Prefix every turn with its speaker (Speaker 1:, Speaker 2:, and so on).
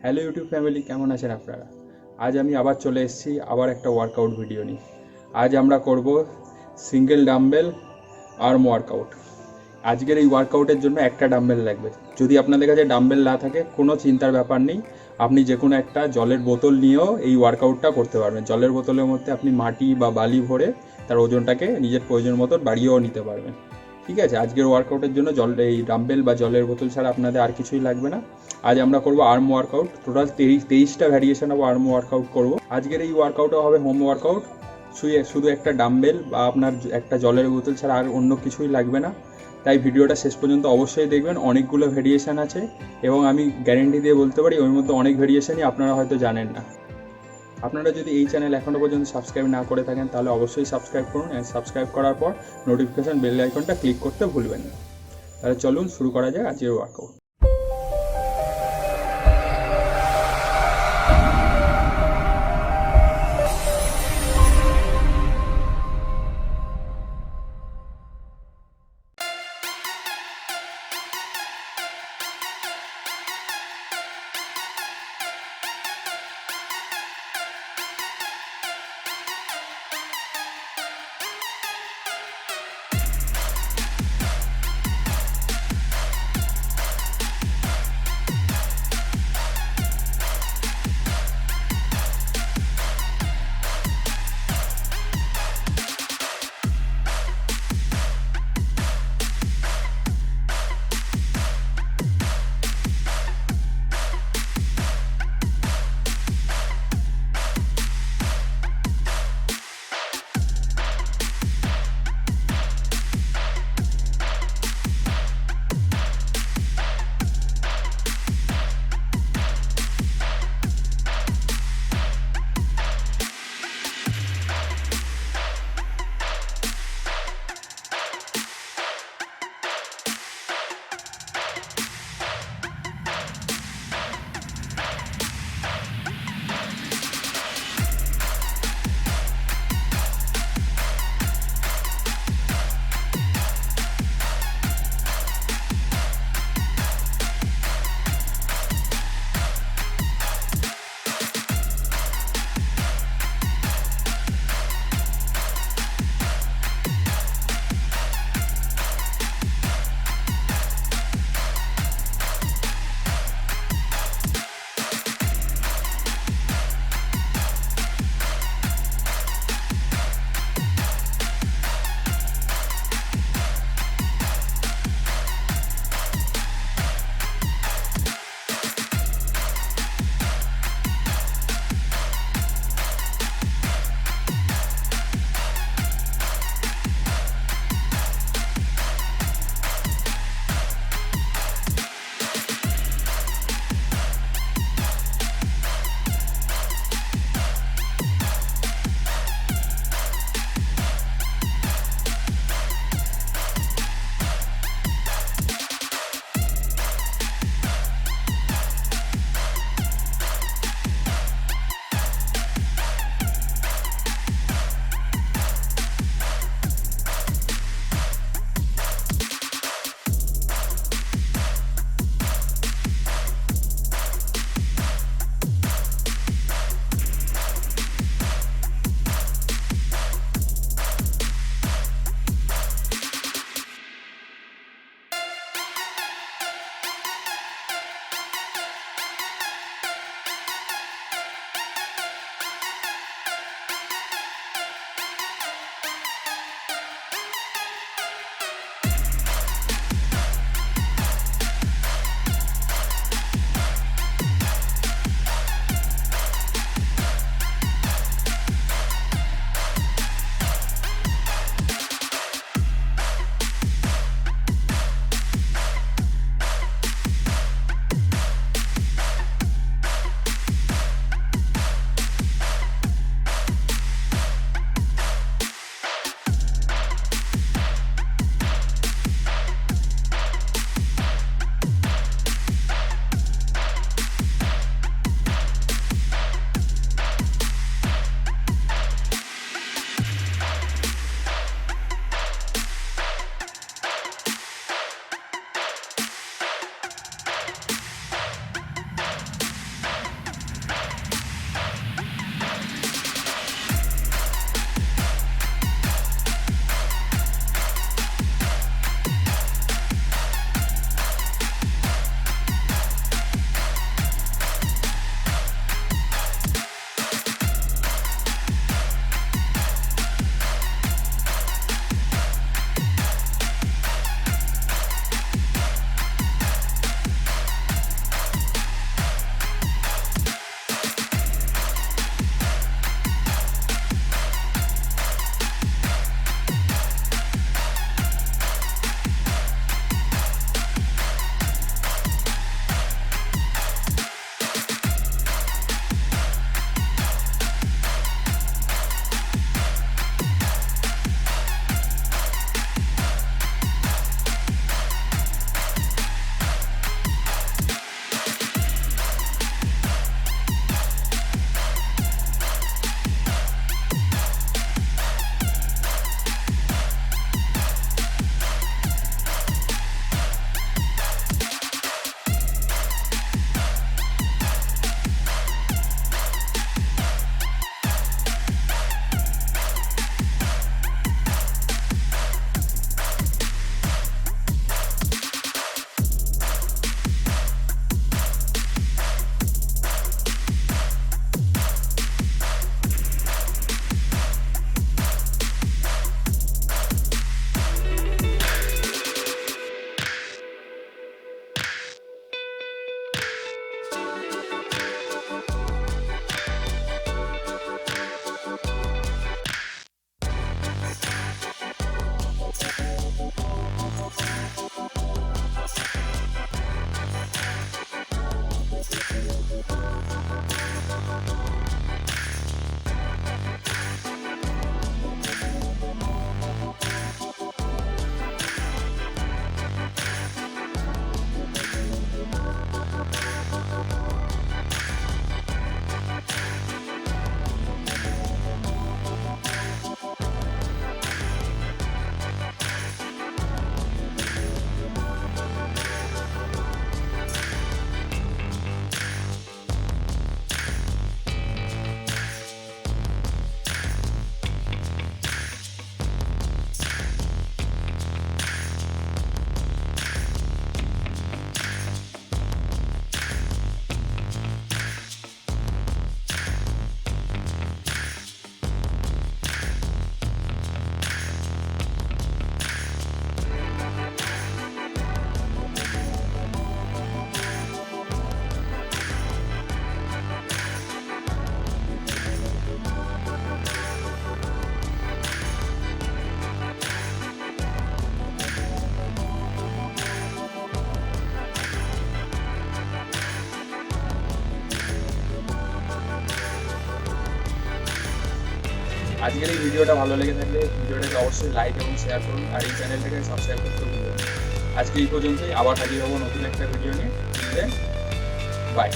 Speaker 1: Hello YouTube family, কেমন আছেন আপনারা? আজ আমি আবার চলে এসেছি আবার একটা ওয়ার্কআউট ভিডিও নিয়ে। আজ আমরা করব সিঙ্গেল ডাম্বেল আর্ম ওয়ার্কআউট। আজকের এই ওয়ার্কআউটের জন্য একটা ডাম্বেল লাগবে। যদি আপনাদের কাছে ডাম্বেল না থাকে কোনো চিন্তার ব্যাপার নেই, আপনি যে কোনো একটা জলের বোতল নিয়েও এই ওয়ার্কআউটটা করতে পারবেন। জলের বোতলের মধ্যে আপনি মাটি বা বালি ভরে তার ওজনটাকে নিজের প্রয়োজন মতো বাড়িয়েও নিতে পারবেন। ঠিক আছে, আজকের ওয়ার্কআউটের জন্য এই ডাম্বেল বা জলের বোতল ছাড়া আপনাদের আর কিছুই লাগবে না। আজ আমরা করব আর্ম ওয়ার্কআউট। টোটাল 23টা ভ্যারিয়েশন অফ আর্ম ওয়ার্কআউট করব। আজকের এই ওয়ার্কআউটও হবে হোম ওয়ার্কআউট। শুধু একটা ডাম্বেল বা আপনার একটা জলের বোতল ছাড়া আর অন্য কিছুই লাগবে না। তাই ভিডিওটা শেষ পর্যন্ত অবশ্যই দেখবেন। অনেকগুলো ভেরিয়েশন আছে এবং আমি গ্যারেন্টি দিয়ে বলতে পারি ওর মধ্যে অনেক ভেরিয়েশনই আপনারা হয়তো জানেন না। আপনারা যদি এই চ্যানেল এখনও পর্যন্ত সাবস্ক্রাইব না করে থাকেন তাহলে অবশ্যই সাবস্ক্রাইব করুন, এবং সাবস্ক্রাইব করার পর নোটিফিকেশান বেল আইকনটা ক্লিক করতে ভুলবেন না। তাহলে চলুন শুরু করা যাক আজকের ওয়ার্কআউট। আজকের এই ভিডিওটা ভালো লেগে থাকলে ভিডিওটাকে অবশ্যই লাইক এবং শেয়ার করুন, আর এই চ্যানেলটাকে সাবস্ক্রাইব করতে ভুলবেন না। আজকে এই পর্যন্তই, আবার হাজির হবো নতুন একটা ভিডিও নিয়ে। বাই।